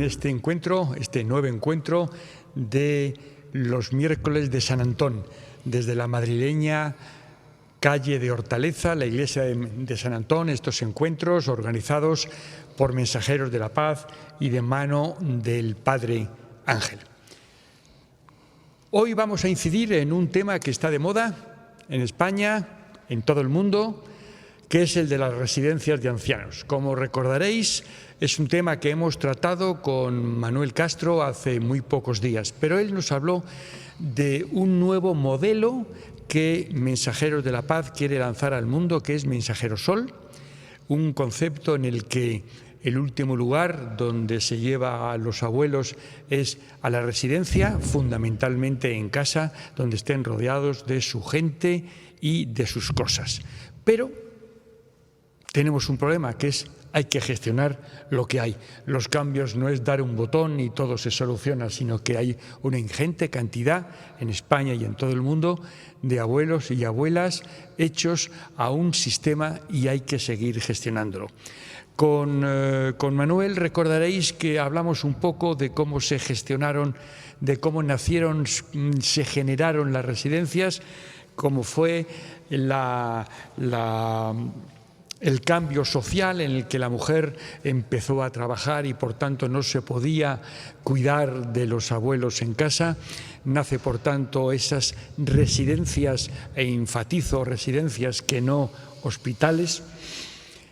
este encuentro, este nuevo encuentro de los miércoles de San Antón, desde la madrileña calle de Hortaleza, la iglesia de San Antón, estos encuentros organizados por Mensajeros de la Paz y de mano del Padre Ángel. Hoy vamos a incidir en un tema que está de moda en España, en todo el mundo, que es el de las residencias de ancianos. Como recordaréis, es un tema que hemos tratado con Manuel Castro hace muy pocos días, pero él nos habló de un nuevo modelo que Mensajeros de la Paz quiere lanzar al mundo, que es Mensajero Sol, un concepto en el que el último lugar donde se lleva a los abuelos es a la residencia, fundamentalmente en casa, donde estén rodeados de su gente y de sus cosas. Pero tenemos un problema, que es hay que gestionar lo que hay. Los cambios no es dar un botón y todo se soluciona, sino que hay una ingente cantidad en España y en todo el mundo de abuelos y abuelas hechos a un sistema y hay que seguir gestionándolo. Con Manuel recordaréis que hablamos un poco de cómo se gestionaron, de cómo nacieron, se generaron las residencias, cómo fue el cambio social en el que la mujer empezó a trabajar y por tanto no se podía cuidar de los abuelos en casa. Nace por tanto esas residencias, e enfatizo residencias que no hospitales,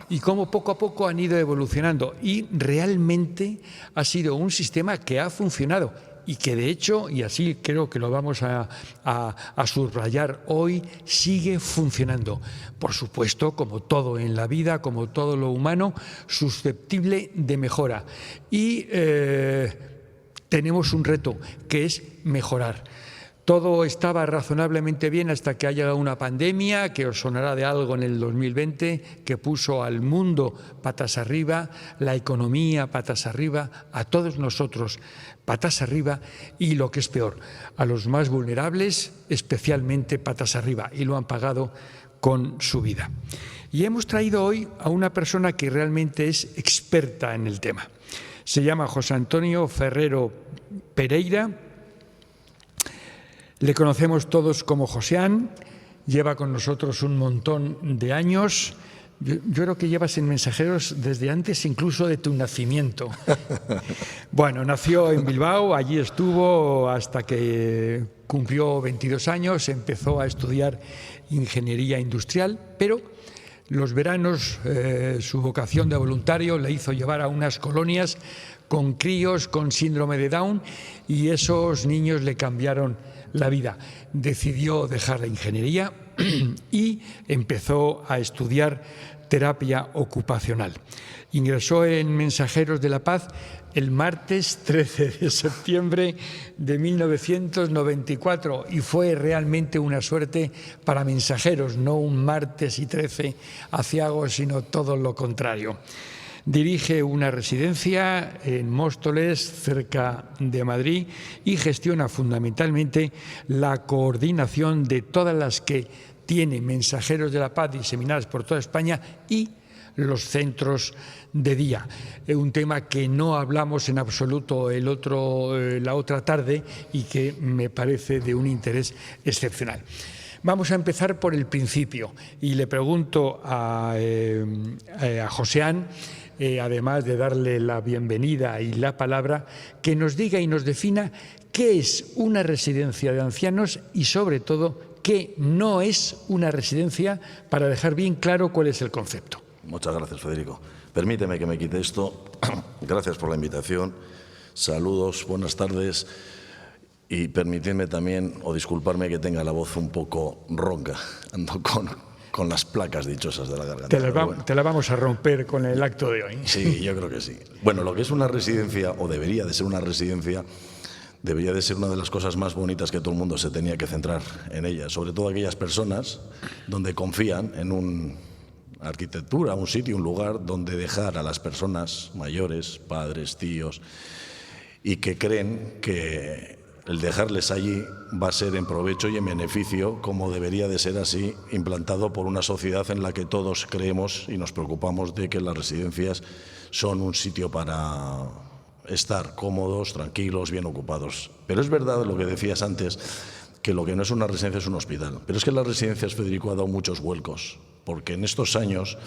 y cómo poco a poco han ido evolucionando y realmente ha sido un sistema que ha funcionado y que de hecho, y así creo que lo vamos a subrayar hoy, sigue funcionando. Por supuesto, como todo en la vida, como todo lo humano, susceptible de mejora. Y tenemos un reto, que es mejorar. Todo estaba razonablemente bien hasta que ha llegado una pandemia, que os sonará de algo en el 2020, que puso al mundo patas arriba, la economía patas arriba, a todos nosotros patas arriba y, lo que es peor, a los más vulnerables especialmente patas arriba, y lo han pagado con su vida. Y hemos traído hoy a una persona que realmente es experta en el tema. Se llama José Antonio Ferrero Pereira. Le conocemos todos como Joseán, lleva con nosotros un montón de años. Yo creo que llevas en Mensajeros desde antes incluso de tu nacimiento. Bueno, nació en Bilbao, allí estuvo hasta que cumplió 22 años, empezó a estudiar ingeniería industrial, pero los veranos su vocación de voluntario le hizo llevar a unas colonias con críos con síndrome de Down y esos niños le cambiaron la vida. Decidió dejar la ingeniería y empezó a estudiar terapia ocupacional. Ingresó en Mensajeros de la Paz el martes 13 de septiembre de 1994 y fue realmente una suerte para Mensajeros, no un martes y 13 aciagos, sino todo lo contrario. Dirige una residencia en Móstoles, cerca de Madrid, y gestiona fundamentalmente la coordinación de todas las que tiene Mensajeros de la Paz diseminadas por toda España y los centros de día. Un tema que no hablamos en absoluto la otra tarde y que me parece de un interés excepcional. Vamos a empezar por el principio y le pregunto a Joseán, además de darle la bienvenida y la palabra, que nos diga y nos defina qué es una residencia de ancianos y, sobre todo, qué no es una residencia, para dejar bien claro cuál es el concepto. Muchas gracias, Federico. Permíteme que me quite esto. Gracias por la invitación. Saludos, buenas tardes. Y permitidme también, o disculparme que tenga la voz un poco ronca. Ando con las placas dichosas de la garganta. Te la vamos a romper con el acto de hoy. Sí, yo creo que sí. Bueno, lo que es una residencia, o debería de ser una residencia, debería de ser una de las cosas más bonitas que todo el mundo se tenía que centrar en ella. Sobre todo aquellas personas donde confían en una arquitectura, un sitio, un lugar donde dejar a las personas mayores, padres, tíos, y que creen que el dejarles allí va a ser en provecho y en beneficio, como debería de ser así, implantado por una sociedad en la que todos creemos y nos preocupamos de que las residencias son un sitio para estar cómodos, tranquilos, bien ocupados. Pero es verdad lo que decías antes, que lo que no es una residencia es un hospital. Pero es que las residencias, Federico, ha dado muchos vuelcos, porque en estos años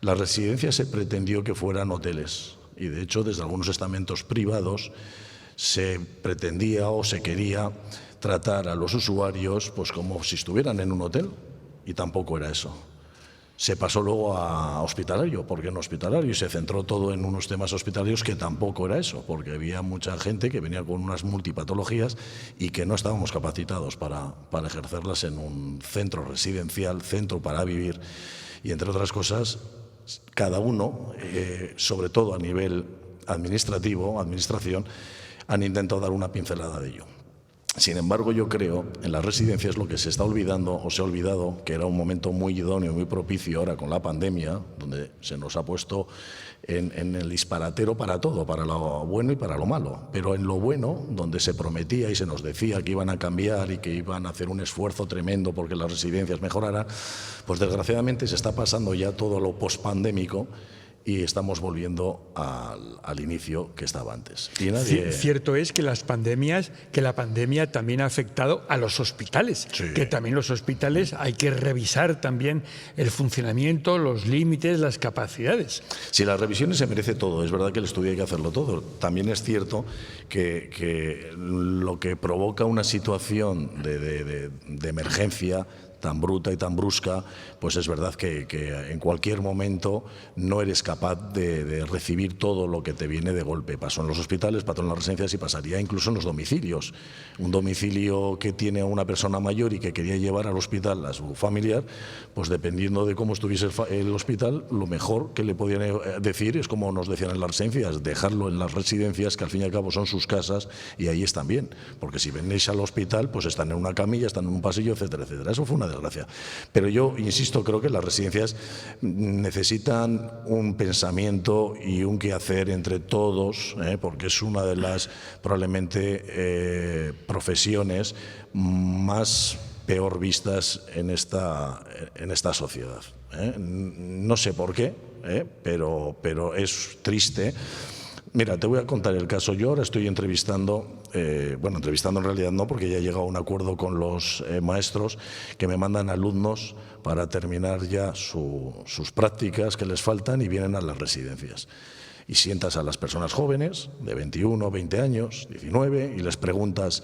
las residencias se pretendió que fueran hoteles y, de hecho, desde algunos estamentos privados se pretendía o se quería tratar a los usuarios pues como si estuvieran en un hotel, y tampoco era eso. Se pasó luego a hospitalario, porque no hospitalario, y se centró todo en unos temas hospitalarios que tampoco era eso, porque había mucha gente que venía con unas multipatologías y que no estábamos capacitados para ejercerlas en un centro residencial, centro para vivir, y entre otras cosas, cada uno, sobre todo a nivel administración, han intentado dar una pincelada de ello. Sin embargo, yo creo, en las residencias lo que se está olvidando, o se ha olvidado, que era un momento muy idóneo, muy propicio ahora con la pandemia, donde se nos ha puesto en el disparatero para todo, para lo bueno y para lo malo. Pero en lo bueno, donde se prometía y se nos decía que iban a cambiar y que iban a hacer un esfuerzo tremendo porque las residencias mejoraran, pues desgraciadamente se está pasando ya todo lo pospandémico y estamos volviendo al inicio que estaba antes. Y Cierto es que la pandemia también ha afectado a los hospitales, sí, que también los hospitales hay que revisar también el funcionamiento, los límites, las capacidades. Si las revisiones se merece todo, es verdad que el estudio hay que hacerlo todo. También es cierto que lo que provoca una situación de emergencia tan bruta y tan brusca, pues es verdad que en cualquier momento no eres capaz de recibir todo lo que te viene de golpe. Pasó en los hospitales, pasó en las residencias y pasaría incluso en los domicilios. Un domicilio que tiene a una persona mayor y que quería llevar al hospital a su familiar, pues dependiendo de cómo estuviese el hospital, lo mejor que le podían decir es como nos decían en las residencias, dejarlo en las residencias, que al fin y al cabo son sus casas y ahí están bien. Porque si venís al hospital, pues están en una camilla, están en un pasillo, etcétera, etcétera. Eso fue una desgracia. Pero yo insisto, creo que las residencias necesitan un pensamiento y un quehacer entre todos, porque es una de las probablemente profesiones más peor vistas en esta sociedad. No sé por qué, pero es triste. Mira, te voy a contar el caso. Yo ahora estoy entrevistando en realidad no, porque ya he llegado a un acuerdo con los maestros que me mandan alumnos para terminar ya sus prácticas que les faltan y vienen a las residencias. Y sientas a las personas jóvenes de 21, 20 años, 19 y les preguntas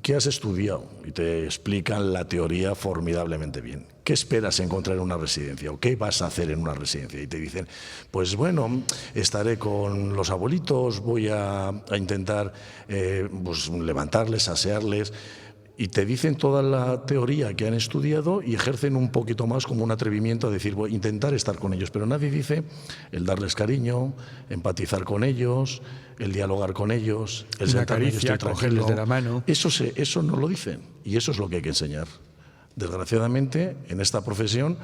¿qué has estudiado? Y te explican la teoría formidablemente bien. ¿Qué esperas encontrar en una residencia? ¿O qué vas a hacer en una residencia? Y te dicen, pues bueno, estaré con los abuelitos, voy a intentar pues levantarles, asearles. Y te dicen toda la teoría que han estudiado y ejercen un poquito más como un atrevimiento a decir, voy a intentar estar con ellos. Pero nadie dice el darles cariño, empatizar con ellos, el dialogar con ellos, el sentarme, caricia, cogerles de la mano. Eso no lo dicen y eso es lo que hay que enseñar. Desgraciadamente, en esta profesión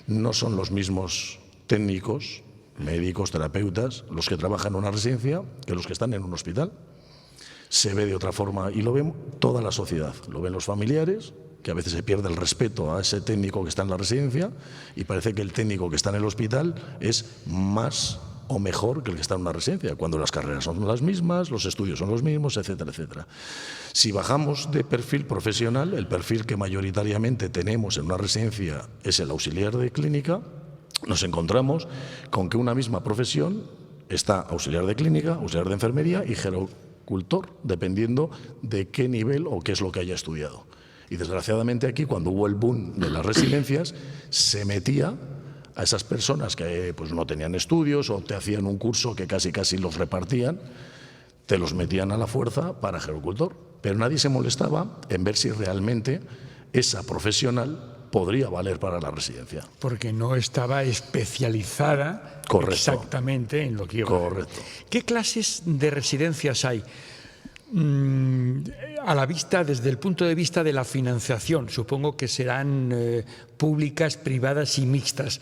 no son los mismos técnicos, médicos, terapeutas, los que trabajan en una residencia que los que están en un hospital. Se ve de otra forma y lo ven toda la sociedad. Lo ven los familiares, que a veces se pierde el respeto a ese técnico que está en la residencia y parece que el técnico que está en el hospital es más o mejor que el que está en una residencia, cuando las carreras son las mismas, los estudios son los mismos, etcétera, etcétera. Si bajamos de perfil profesional, el perfil que mayoritariamente tenemos en una residencia es el auxiliar de clínica, nos encontramos con que una misma profesión está auxiliar de clínica, auxiliar de enfermería y gerocultor, dependiendo de qué nivel o qué es lo que haya estudiado. Y desgraciadamente aquí, cuando hubo el boom de las residencias, se metía a esas personas que pues no tenían estudios o te hacían un curso que casi los repartían, te los metían a la fuerza para gerocultor. Pero nadie se molestaba en ver si realmente esa profesional podría valer para la residencia. Porque no estaba especializada exactamente en lo que iba. Correcto. ¿Qué clases de residencias hay? A la vista, desde el punto de vista de la financiación, supongo que serán públicas, privadas y mixtas.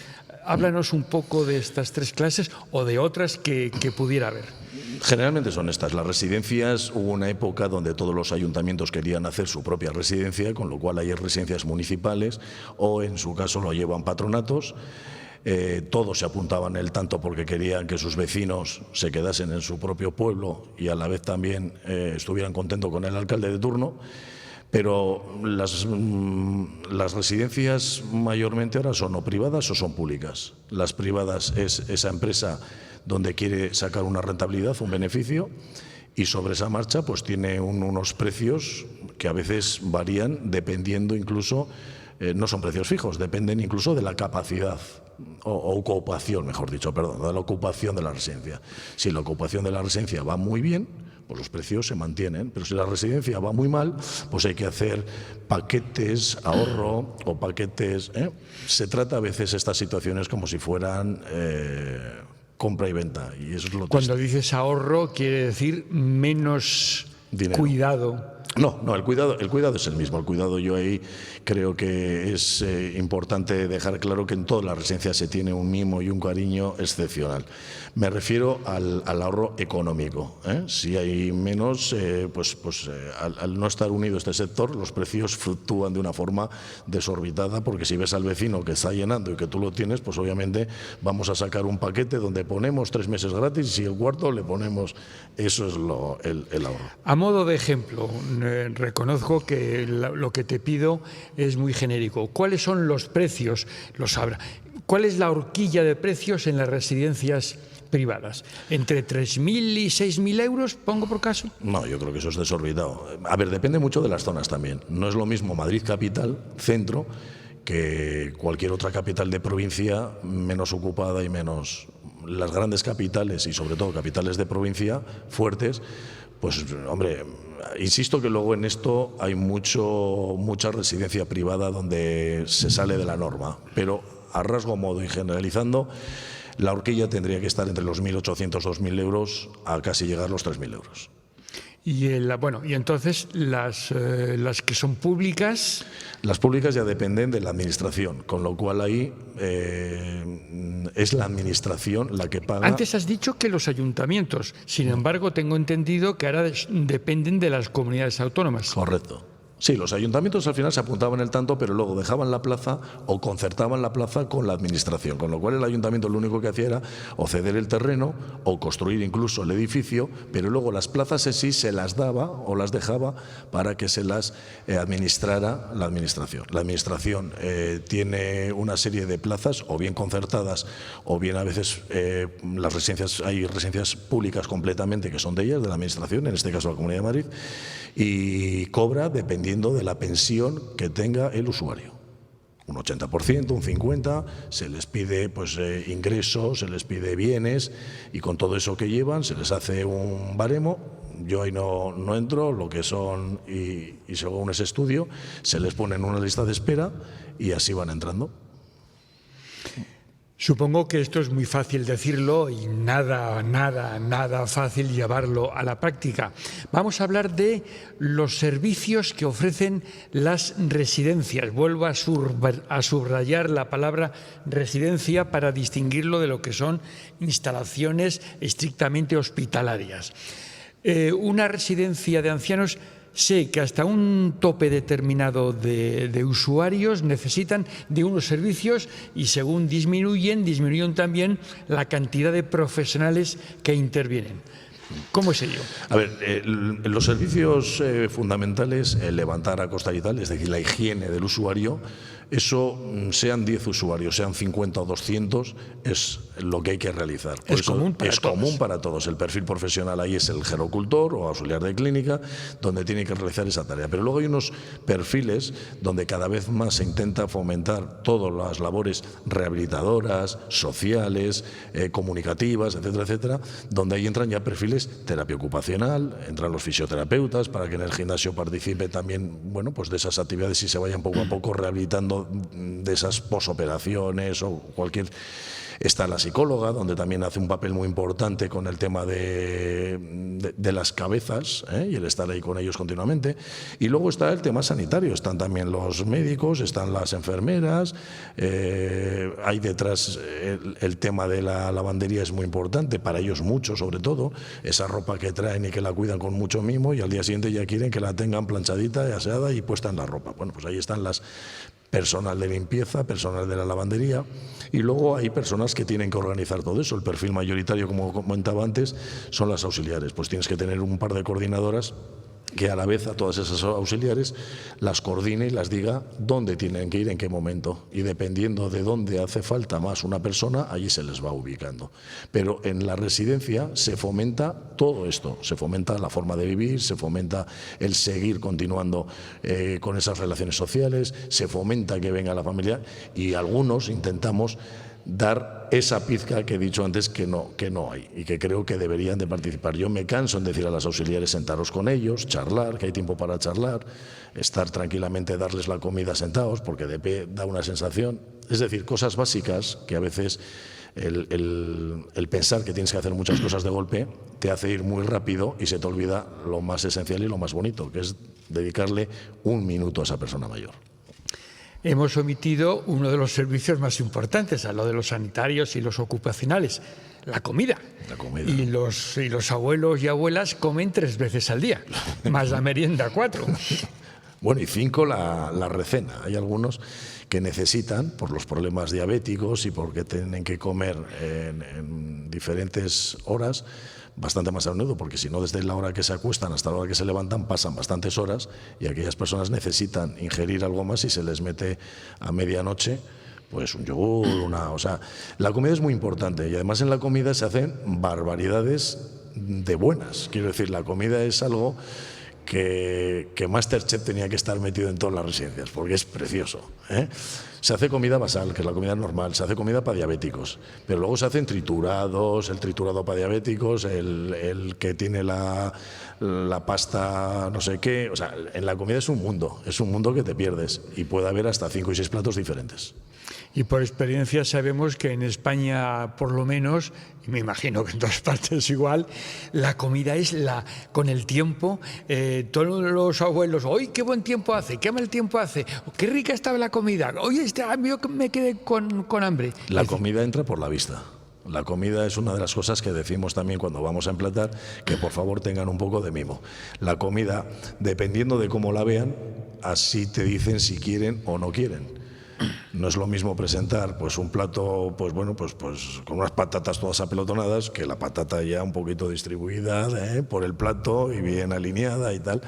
Háblanos un poco de estas tres clases o de otras que pudiera haber. Generalmente son estas. Las residencias, hubo una época donde todos los ayuntamientos querían hacer su propia residencia, con lo cual hay residencias municipales o en su caso lo llevan patronatos. todos se apuntaban el tanto porque querían que sus vecinos se quedasen en su propio pueblo y a la vez también estuvieran contentos con el alcalde de turno. Pero las residencias mayormente ahora son o privadas o son públicas. Las privadas es esa empresa donde quiere sacar una rentabilidad, un beneficio, y sobre esa marcha pues tiene unos precios que a veces varían dependiendo incluso, no son precios fijos, dependen incluso de la capacidad o ocupación, mejor dicho, perdón, de la ocupación de la residencia. Si la ocupación de la residencia va muy bien, pues los precios se mantienen, pero si la residencia va muy mal, pues hay que hacer paquetes, ahorro o paquetes. Se trata a veces estas situaciones como si fueran compra y venta. Y eso es lo Cuando dices ahorro, quiere decir menos dinero. Cuidado. No, el cuidado es el mismo. El cuidado, yo ahí creo que es importante dejar claro que en todas las residencias se tiene un mimo y un cariño excepcional. Me refiero al ahorro económico. Si hay menos, al no estar unido este sector, los precios fluctúan de una forma desorbitada, porque si ves al vecino que está llenando y que tú lo tienes, pues obviamente vamos a sacar un paquete donde ponemos 3 meses gratis y el cuarto le ponemos. Eso es el ahorro. A modo de ejemplo, reconozco que lo que te pido es muy genérico. ¿Cuáles son los precios? Lo sabrá. ¿Cuál es la horquilla de precios en las residencias privadas? ¿Entre 3.000 y 6.000 euros, pongo por caso? No, yo creo que eso es desorbitado. A ver, depende mucho de las zonas también. No es lo mismo Madrid capital, centro, que cualquier otra capital de provincia menos ocupada y menos. Las grandes capitales y sobre todo capitales de provincia fuertes, pues hombre, insisto que luego en esto hay mucha residencia privada donde se sale de la norma, pero a rasgo modo y generalizando, la horquilla tendría que estar entre los 1.800, 2.000 euros a casi llegar a los 3.000 euros. Y entonces las que son públicas. Las públicas ya dependen de la administración, con lo cual ahí es la administración la que paga. Antes has dicho que los ayuntamientos, sin embargo tengo entendido que ahora dependen de las comunidades autónomas. Correcto. Sí, los ayuntamientos al final se apuntaban el tanto, pero luego dejaban la plaza o concertaban la plaza con la administración, con lo cual el ayuntamiento lo único que hacía era o ceder el terreno o construir incluso el edificio, pero luego las plazas en sí se las daba o las dejaba para que se las administrara la administración. La administración tiene una serie de plazas o bien concertadas o bien a veces hay residencias públicas completamente que son de ellas, de la administración, en este caso la Comunidad de Madrid, y cobra dependiendo de la pensión que tenga el usuario. Un 80%, un 50%, se les pide ingresos, se les pide bienes y con todo eso que llevan se les hace un baremo. Yo ahí no entro, lo que son y según ese estudio se les pone en una lista de espera y así van entrando. Supongo que esto es muy fácil decirlo y nada fácil llevarlo a la práctica. Vamos a hablar de los servicios que ofrecen las residencias. Vuelvo a subrayar la palabra residencia para distinguirlo de lo que son instalaciones estrictamente hospitalarias. Una residencia de ancianos, sé que hasta un tope determinado de usuarios necesitan de unos servicios y según disminuyen también la cantidad de profesionales que intervienen. ¿Cómo es ello? A ver, los servicios fundamentales, el levantar, acostar y tal, es decir, la higiene del usuario, eso sean 10 usuarios, sean 50 o 200, es lo que hay que realizar. Es común para todos. El perfil profesional ahí es el gerocultor o auxiliar de clínica, donde tiene que realizar esa tarea. Pero luego hay unos perfiles donde cada vez más se intenta fomentar todas las labores rehabilitadoras, sociales, comunicativas, etcétera, etcétera, donde ahí entran ya perfiles terapia ocupacional, entran los fisioterapeutas para que en el gimnasio participe también, pues de esas actividades y se vayan poco a poco rehabilitando de esas posoperaciones o cualquier. Está la psicóloga, donde también hace un papel muy importante con el tema de las cabezas y el estar ahí con ellos continuamente. Y luego está el tema sanitario, están también los médicos, están las enfermeras, hay detrás el tema de la lavandería es muy importante, para ellos mucho sobre todo, esa ropa que traen y que la cuidan con mucho mimo y al día siguiente ya quieren que la tengan planchadita y aseada y puesta en la ropa. Bueno, pues ahí están las personal de limpieza, personal de la lavandería, y luego hay personas que tienen que organizar todo eso. El perfil mayoritario, como comentaba antes, son las auxiliares. Pues tienes que tener un par de coordinadoras que a la vez a todas esas auxiliares las coordine y las diga dónde tienen que ir, en qué momento. Y dependiendo de dónde hace falta más una persona, allí se les va ubicando. Pero en la residencia se fomenta todo esto. Se fomenta la forma de vivir, se fomenta el seguir continuando con esas relaciones sociales, se fomenta que venga la familia y algunos intentamos dar esa pizca que he dicho antes que no hay y que creo que deberían de participar. Yo me canso en decir a las auxiliares sentaros con ellos, charlar, que hay tiempo para charlar, estar tranquilamente, darles la comida sentados, porque de pie da una sensación. Es decir, cosas básicas que a veces el pensar que tienes que hacer muchas cosas de golpe te hace ir muy rápido y se te olvida lo más esencial y lo más bonito, que es dedicarle un minuto a esa persona mayor. Hemos omitido uno de los servicios más importantes, a lo de los sanitarios y los ocupacionales, la comida. La comida. Y los abuelos y abuelas comen 3 veces al día, más la merienda 4. Bueno, y 5 la recena. Hay algunos que necesitan, por los problemas diabéticos y porque tienen que comer en diferentes horas, bastante más a menudo, porque si no, desde la hora que se acuestan hasta la hora que se levantan pasan bastantes horas y aquellas personas necesitan ingerir algo más y se les mete a medianoche pues un yogur, o sea, la comida es muy importante y además en la comida se hacen barbaridades de buenas. Quiero decir, la comida es algo que MasterChef tenía que estar metido en todas las residencias, porque es precioso, ¿eh? Se hace comida basal, que es la comida normal, se hace comida para diabéticos, pero luego se hacen triturados, el triturado para diabéticos, el que tiene la pasta no sé qué. O sea, en la comida es un mundo que te pierdes y puede haber hasta 5 y 6 platos diferentes. Y por experiencia sabemos que en España, por lo menos, y me imagino que en todas partes igual, la comida es con el tiempo, todos los abuelos, ¡ay, qué buen tiempo hace! ¡Qué mal tiempo hace! ¡Qué rica estaba la comida! ¡Oye, yo me quedé con hambre! La comida entra por la vista. La comida es una de las cosas que decimos también cuando vamos a emplatar, que por favor tengan un poco de mimo. La comida, dependiendo de cómo la vean, así te dicen si quieren o no quieren. No es lo mismo presentar pues un plato pues con unas patatas todas apelotonadas que la patata ya un poquito distribuida por el plato y bien alineada y tal.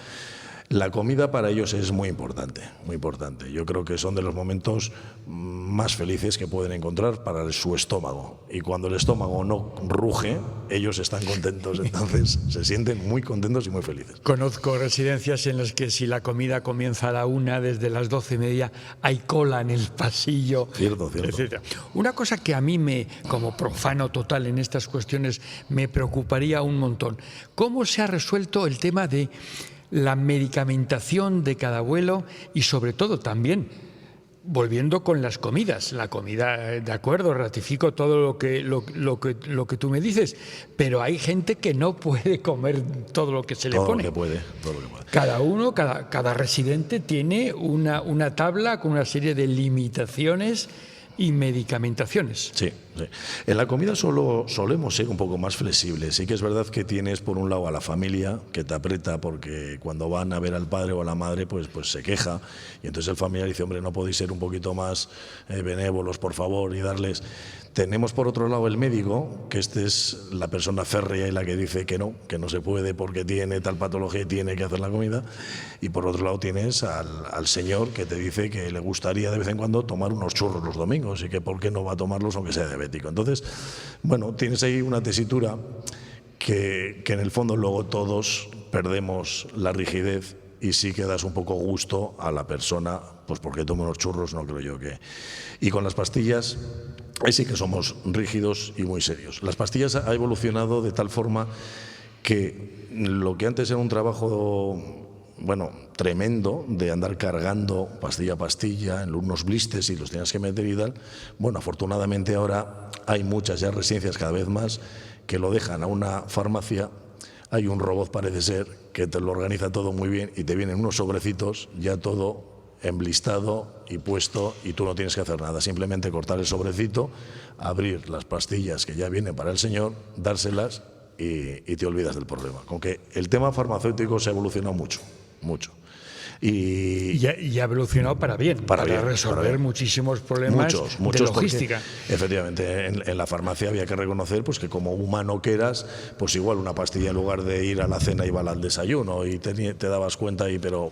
La comida para ellos es muy importante, muy importante. Yo creo que son de los momentos más felices que pueden encontrar para su estómago. Y cuando el estómago no ruge, ellos están contentos, entonces se sienten muy contentos y muy felices. Conozco residencias en las que si la comida comienza a la 1, desde las 12:30 hay cola en el pasillo. Cierto. Etcétera. Una cosa que a mí, como profano total en estas cuestiones, me preocuparía un montón. ¿Cómo se ha resuelto el tema de la medicamentación de cada abuelo y sobre todo también, volviendo con las comidas, la comida, de acuerdo, ratifico todo lo que tú me dices, pero hay gente que no puede comer todo lo que se le pone. Todo lo que puede. Cada residente tiene una tabla con una serie de limitaciones y medicamentaciones. Sí. En la comida solemos ser un poco más flexibles. Sí que es verdad que tienes por un lado a la familia que te aprieta porque cuando van a ver al padre o a la madre pues se queja y entonces el familiar dice, hombre, no podéis ser un poquito más benévolos, por favor, y darles. Tenemos por otro lado el médico, que es la persona férrea y la que dice que no se puede porque tiene tal patología y tiene que hacer la comida. Y por otro lado tienes al señor que te dice que le gustaría de vez en cuando tomar unos churros los domingos y que por qué no va a tomarlos aunque sea diabético. Entonces, bueno, tienes ahí una tesitura que en el fondo luego todos perdemos la rigidez y sí que das un poco gusto a la persona, pues porque toma unos churros, no creo yo que... Y con las pastillas, ahí sí que somos rígidos y muy serios. Las pastillas ha evolucionado de tal forma que lo que antes era un trabajo, tremendo, de andar cargando pastilla a pastilla en unos blisters y los tenías que meter y tal, afortunadamente ahora hay muchas ya residencias cada vez más que lo dejan a una farmacia. Hay un robot, parece ser, que te lo organiza todo muy bien y te vienen unos sobrecitos, ya todo emblistado y puesto, y tú no tienes que hacer nada, simplemente cortar el sobrecito, abrir las pastillas que ya vienen para el señor, dárselas y te olvidas del problema. Con que el tema farmacéutico se ha evolucionado mucho. Y ha evolucionado para bien, para resolver muchísimos problemas de logística. Porque, efectivamente, en la farmacia había que reconocer pues que como humano que eras, pues igual una pastilla en lugar de ir a la cena iba al desayuno y te dabas cuenta ahí, pero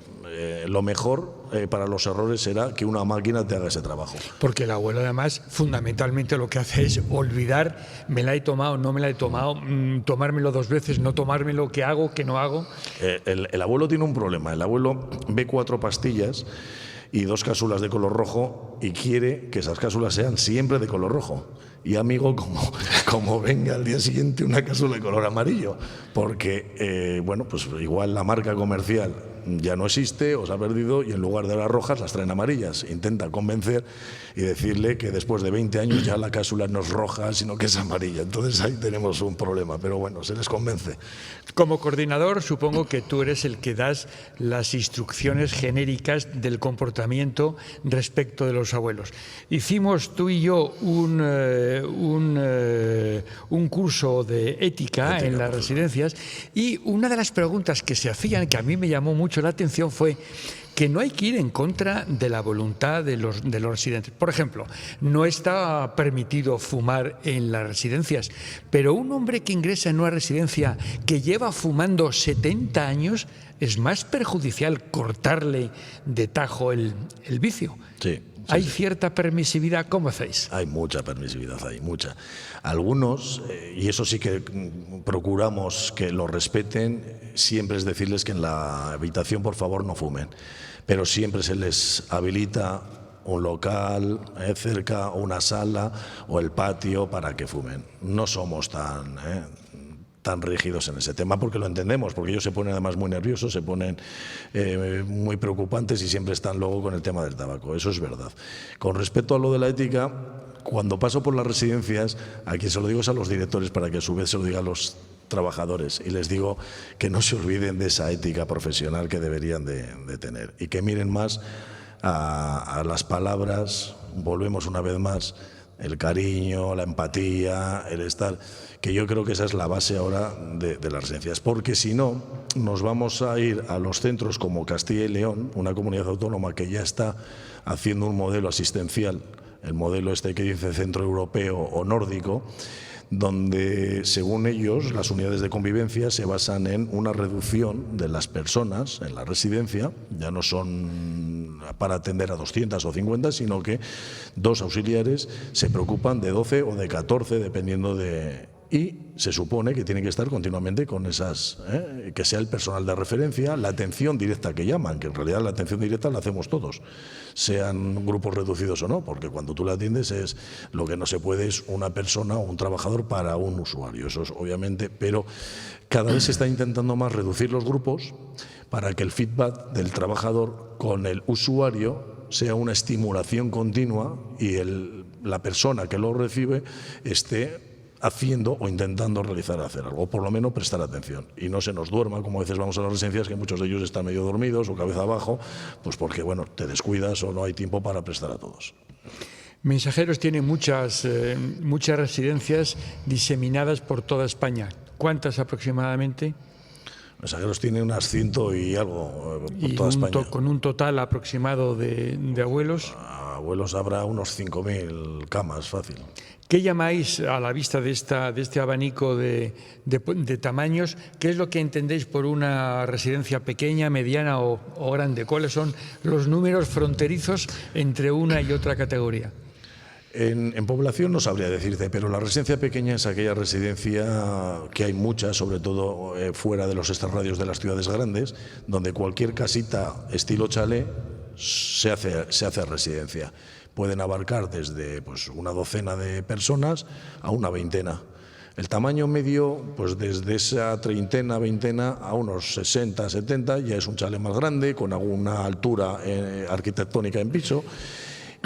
lo mejor para los errores era que una máquina te haga ese trabajo. Porque el abuelo además fundamentalmente lo que hace es olvidar, me la he tomado, no me la he tomado, tomármelo 2 veces, no tomármelo, qué hago, qué no hago. El abuelo tiene un problema, el abuelo ve 4 pastillas y 2 cápsulas de color rojo y quiere que esas cápsulas sean siempre de color rojo. Y amigo, como venga al día siguiente una cápsula de color amarillo, porque bueno, pues igual la marca comercial ya no existe o se ha perdido y en lugar de las rojas las traen amarillas. Intenta convencer y decirle que después de 20 años ya la cápsula no es roja, sino que es amarilla. Entonces ahí tenemos un problema, pero bueno, se les convence. Como coordinador, supongo que tú eres el que das las instrucciones genéricas del comportamiento respecto de los abuelos. Hicimos tú y yo un curso de ética en las residencias y una de las preguntas que se hacían, que a mí me llamó mucho la atención, fue que no hay que ir en contra de la voluntad de los residentes. Por ejemplo, no está permitido fumar en las residencias, pero un hombre que ingresa en una residencia que lleva fumando 70 años, es más perjudicial cortarle de tajo el vicio. Sí. ¿Hay cierta permisividad? ¿Cómo hacéis? Hay mucha permisividad, hay mucha. Algunos, y eso sí que procuramos que lo respeten, siempre es decirles que en la habitación por favor no fumen, pero siempre se les habilita un local cerca, o una sala o el patio para que fumen. No somos tan rígidos en ese tema, porque lo entendemos, porque ellos se ponen además muy nerviosos, se ponen muy preocupantes y siempre están luego con el tema del tabaco, eso es verdad. Con respecto a lo de la ética, cuando paso por las residencias, a quien se lo digo es a los directores para que a su vez se lo diga a los trabajadores y les digo que no se olviden de esa ética profesional que deberían de tener y que miren más a las palabras, volvemos una vez más, el cariño, la empatía, el estar, que yo creo que esa es la base ahora de las residencias, porque si no, nos vamos a ir a los centros como Castilla y León, una comunidad autónoma que ya está haciendo un modelo asistencial, el modelo este que dice centro europeo o nórdico, donde según ellos las unidades de convivencia se basan en una reducción de las personas en la residencia, ya no son para atender a 200 o 50, sino que 2 auxiliares se preocupan de 12 o de 14 dependiendo de... Y se supone que tiene que estar continuamente con esas, que sea el personal de referencia, la atención directa que llaman, que en realidad la atención directa la hacemos todos, sean grupos reducidos o no, porque cuando tú la atiendes es lo que no se puede es una persona o un trabajador para un usuario, eso es obviamente, pero cada vez se está intentando más reducir los grupos para que el feedback del trabajador con el usuario sea una estimulación continua y la persona que lo recibe esté haciendo o intentando hacer algo, o por lo menos prestar atención y no se nos duerma, como a veces vamos a las residencias que muchos de ellos están medio dormidos o cabeza abajo, pues porque bueno, te descuidas o no hay tiempo para prestar a todos. Mensajeros tiene muchas residencias diseminadas por toda España. ¿Cuántas aproximadamente? Mensajeros tiene unas 100 y algo por toda España. Con un total aproximado de abuelos. Abuelos habrá unos 5.000 camas, fácil. ¿Qué llamáis a la vista de este abanico de tamaños? ¿Qué es lo que entendéis por una residencia pequeña, mediana o grande? ¿Cuáles son los números fronterizos entre una y otra categoría? En población no sabría decirte, pero la residencia pequeña es aquella residencia que hay muchas, sobre todo fuera de los extrarradios de las ciudades grandes, donde cualquier casita estilo chalet se hace residencia. Pueden abarcar desde una docena de personas a una veintena. El tamaño medio, pues desde esa treintena, veintena a unos 60, 70, ya es un chalet más grande, con alguna altura arquitectónica en piso.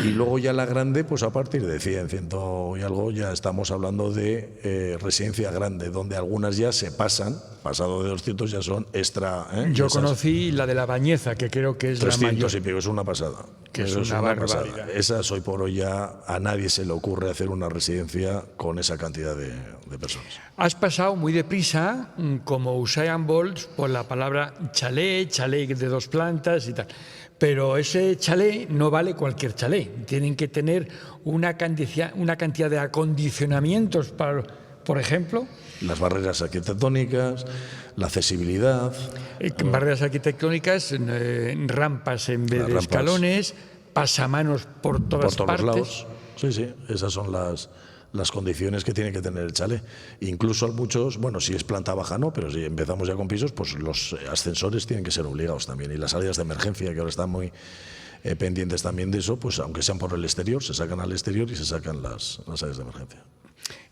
Y luego ya la grande, pues a partir de 100, 100 y algo, ya estamos hablando de residencia grande, donde algunas ya se pasan, pasado de 200 ya son extra. Yo conocí la de La Bañeza, que creo que es la mayor. 300 y pico, es una pasada. Que es una barbaridad. Esas hoy por hoy ya a nadie se le ocurre hacer una residencia con esa cantidad de personas. Has pasado muy deprisa, como Usain Bolt, por la palabra chalet de 2 plantas y tal. Pero ese chalet no vale cualquier chalet. Tienen que tener una cantidad de acondicionamientos para, por ejemplo, las barreras arquitectónicas, la accesibilidad. Barreras arquitectónicas, rampas en vez de escalones, pasamanos por todas partes. Los lados. Sí, sí, esas son las condiciones que tiene que tener el chalet. Incluso muchos, bueno, si es planta baja no, pero si empezamos ya con pisos, pues los ascensores tienen que ser obligados también. Y las salidas de emergencia, que ahora están muy pendientes también de eso, pues aunque sean por el exterior, se sacan al exterior y se sacan las salidas de emergencia.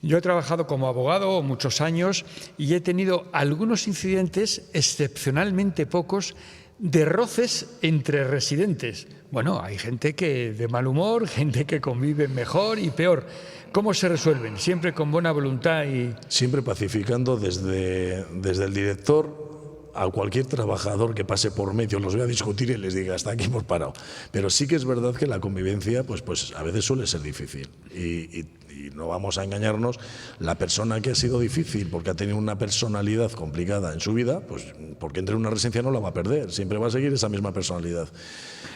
Yo he trabajado como abogado muchos años y he tenido algunos incidentes, excepcionalmente pocos, de roces entre residentes. Bueno, hay gente que de mal humor, gente que convive mejor y peor. ¿Cómo se resuelven? Siempre con buena voluntad y... Siempre pacificando desde el director a cualquier trabajador que pase por medio, los voy a discutir y les diga hasta aquí hemos parado. Pero sí que es verdad que la convivencia pues a veces suele ser difícil y no vamos a engañarnos, la persona que ha sido difícil porque ha tenido una personalidad complicada en su vida, pues porque entre en una residencia no la va a perder, siempre va a seguir esa misma personalidad.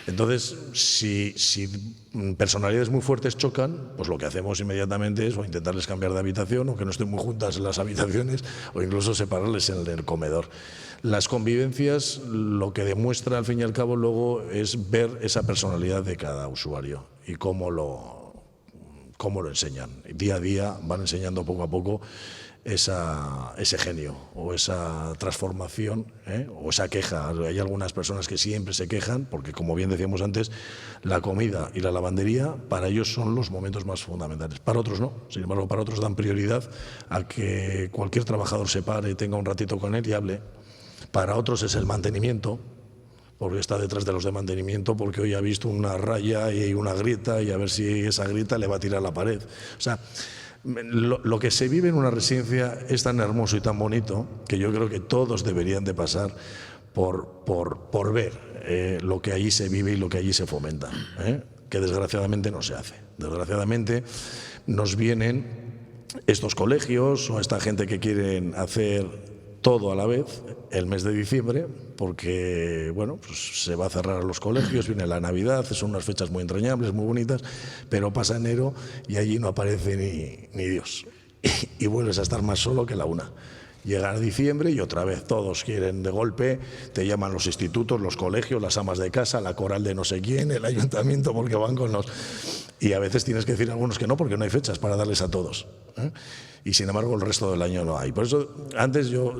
Entonces, si personalidades muy fuertes chocan, pues lo que hacemos inmediatamente es o intentarles cambiar de habitación o que no estén muy juntas en las habitaciones o incluso separarles en el comedor. Las convivencias lo que demuestra al fin y al cabo luego es ver esa personalidad de cada usuario y cómo lo enseñan. Día a día van enseñando poco a poco ese genio o esa transformación o esa queja. Hay algunas personas que siempre se quejan porque, como bien decíamos antes, la comida y la lavandería para ellos son los momentos más fundamentales. Para otros no. Sin embargo, para otros dan prioridad a que cualquier trabajador se pare, tenga un ratito con él y hable. Para otros es el mantenimiento, porque está detrás de los de mantenimiento, porque hoy ha visto una raya y una grieta y a ver si esa grieta le va a tirar la pared. O sea, lo que se vive en una residencia es tan hermoso y tan bonito que yo creo que todos deberían de pasar por ver lo que allí se vive y lo que allí se fomenta, que desgraciadamente no se hace. Desgraciadamente nos vienen estos colegios o esta gente que quieren hacer todo a la vez el mes de diciembre, porque bueno, pues se va a cerrar los colegios, viene la Navidad, son unas fechas muy entrañables, muy bonitas, pero pasa enero y allí no aparece ni Dios. Y vuelves a estar más solo que la una. Llega diciembre y otra vez todos quieren de golpe, te llaman los institutos, los colegios, las amas de casa, la coral de no sé quién, el ayuntamiento, porque van con los... Y a veces tienes que decir a algunos que no, porque no hay fechas para darles a todos. Y sin embargo el resto del año no hay. Por eso antes yo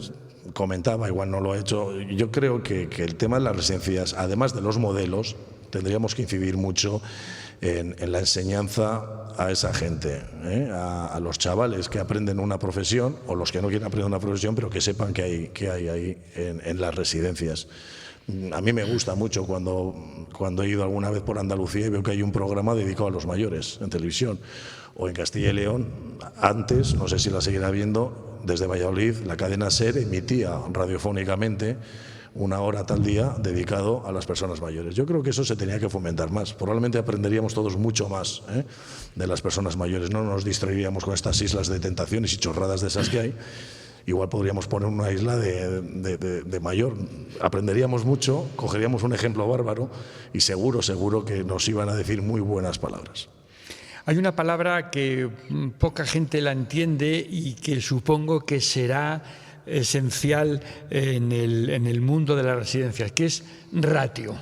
comentaba, igual no lo he hecho, yo creo que el tema de las residencias, además de los modelos, tendríamos que incidir mucho en la enseñanza a esa gente, a los chavales que aprenden una profesión o los que no quieren aprender una profesión, pero que sepan que hay ahí en las residencias. A mí me gusta mucho cuando he ido alguna vez por Andalucía y veo que hay un programa dedicado a los mayores en televisión. O en Castilla y León, antes, no sé si la seguirá viendo, desde Valladolid, la cadena SER emitía radiofónicamente 1 hora tal día dedicado a las personas mayores. Yo creo que eso se tenía que fomentar más. Probablemente aprenderíamos todos mucho más de las personas mayores. No nos distraeríamos con estas islas de tentaciones y chorradas de esas que hay. Igual podríamos poner una isla de mayor. Aprenderíamos mucho, cogeríamos un ejemplo bárbaro y seguro que nos iban a decir muy buenas palabras. Hay una palabra que poca gente la entiende y que supongo que será esencial en el mundo de las residencias, que es ratio.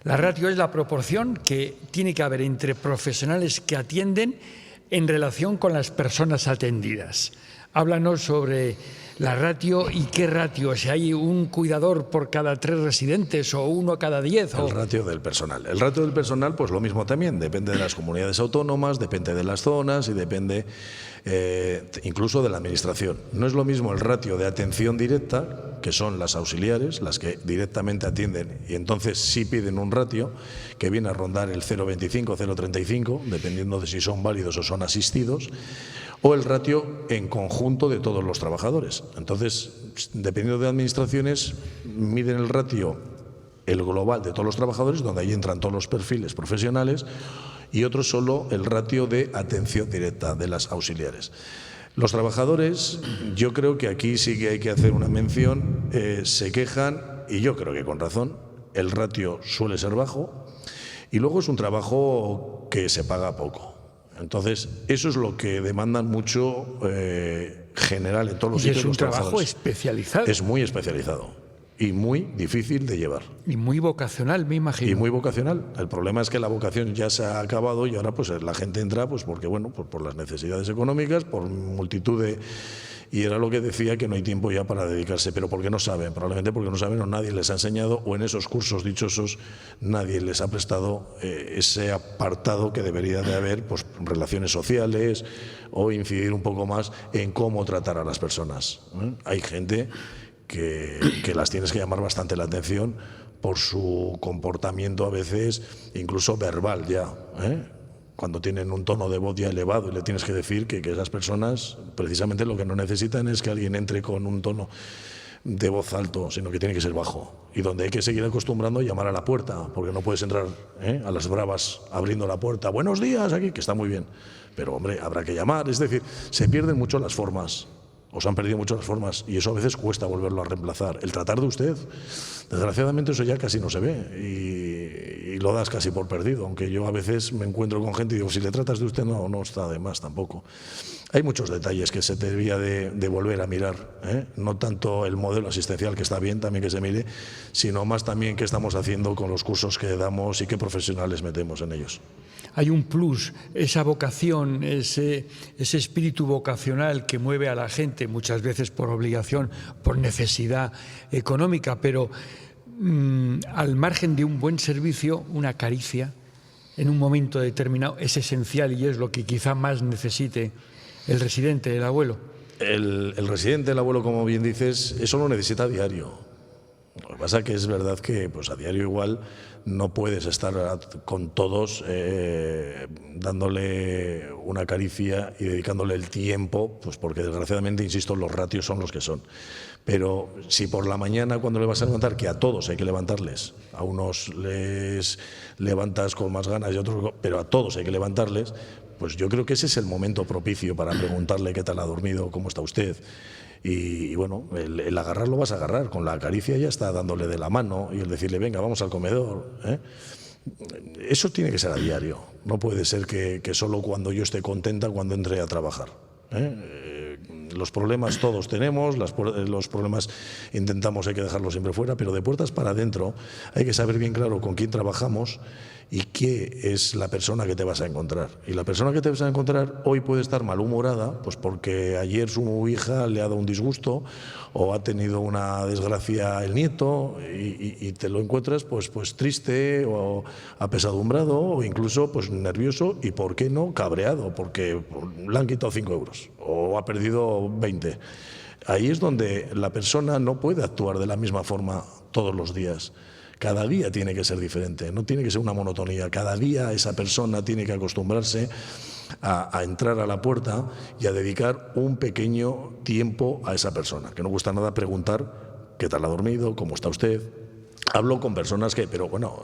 La ratio es la proporción que tiene que haber entre profesionales que atienden en relación con las personas atendidas. Háblanos sobre la ratio y qué ratio, si hay un cuidador por cada 3 residentes o 1 cada 10. El ratio del personal. El ratio del personal, pues lo mismo también, depende de las comunidades autónomas, depende de las zonas y depende incluso de la administración. No es lo mismo el ratio de atención directa, que son las auxiliares, las que directamente atienden, y entonces sí piden un ratio que viene a rondar el 0,25, 0,35, dependiendo de si son válidos o son asistidos, o el ratio en conjunto de todos los trabajadores. Entonces, dependiendo de administraciones, miden el ratio, el global de todos los trabajadores, donde ahí entran todos los perfiles profesionales, y otro solo el ratio de atención directa de las auxiliares. Los trabajadores, yo creo que aquí sí que hay que hacer una mención, se quejan, y yo creo que con razón, el ratio suele ser bajo, y luego es un trabajo que se paga poco. Entonces, eso es lo que demandan mucho general en todos los sitios. Y es un trabajo especializado. Es muy especializado y muy difícil de llevar. Y muy vocacional, me imagino. Y muy vocacional. El problema es que la vocación ya se ha acabado y ahora pues la gente entra pues porque bueno, pues por las necesidades económicas, por multitud de... Y era lo que decía, que no hay tiempo ya para dedicarse, pero porque no saben, probablemente porque no saben o nadie les ha enseñado, o en esos cursos dichosos nadie les ha prestado ese apartado que debería de haber, pues relaciones sociales, o incidir un poco más en cómo tratar a las personas. Hay gente que las tienes que llamar bastante la atención por su comportamiento a veces, incluso verbal ya, cuando tienen un tono de voz ya elevado y le tienes que decir que esas personas precisamente lo que no necesitan es que alguien entre con un tono de voz alto, sino que tiene que ser bajo, y donde hay que seguir acostumbrando a llamar a la puerta, porque no puedes entrar a las bravas abriendo la puerta, buenos días aquí, que está muy bien, pero hombre, habrá que llamar. Es decir, se pierden mucho las formas, o se han perdido mucho las formas, y eso a veces cuesta volverlo a reemplazar. El tratar de usted, desgraciadamente eso ya casi no se ve y lo das casi por perdido, aunque yo a veces me encuentro con gente y digo, si le tratas de usted no está de más tampoco. Hay muchos detalles que se debería de volver a mirar, no tanto el modelo asistencial, que está bien también que se mire, sino más también qué estamos haciendo con los cursos que damos y qué profesionales metemos en ellos. Hay un plus, esa vocación, ese espíritu vocacional que mueve a la gente, muchas veces por obligación, por necesidad económica, pero al margen de un buen servicio, una caricia en un momento determinado es esencial, y es lo que quizá más necesite el residente, el abuelo. El residente, el abuelo, como bien dices, eso lo necesita a diario. Lo que pasa es que es verdad que pues a diario igual no puedes estar con todos dándole una caricia y dedicándole el tiempo, pues porque desgraciadamente, insisto, los ratios son los que son. Pero si por la mañana cuando le vas a levantar, que a todos hay que levantarles, a unos les levantas con más ganas y a otros, pero a todos hay que levantarles, pues yo creo que ese es el momento propicio para preguntarle qué tal ha dormido, cómo está usted. Y bueno, el agarrar lo vas a agarrar, con la caricia ya está dándole de la mano, y el decirle, venga, vamos al comedor. Eso tiene que ser a diario, no puede ser que solo cuando yo esté contenta, cuando entre a trabajar. Los problemas todos tenemos, los problemas intentamos, hay que dejarlos siempre fuera, pero de puertas para adentro hay que saber bien claro con quién trabajamos y qué es la persona que te vas a encontrar. Y la persona que te vas a encontrar hoy puede estar malhumorada, pues porque ayer su hija le ha dado un disgusto o ha tenido una desgracia el nieto, y te lo encuentras pues triste o apesadumbrado o incluso pues nervioso y, ¿por qué no?, cabreado porque le han quitado 5 euros o ha perdido 20. Ahí es donde la persona no puede actuar de la misma forma todos los días. Cada día tiene que ser diferente, no tiene que ser una monotonía. Cada día esa persona tiene que acostumbrarse a entrar a la puerta y a dedicar un pequeño tiempo a esa persona. Que no cuesta nada preguntar qué tal ha dormido, cómo está usted. Hablo con personas que, pero bueno,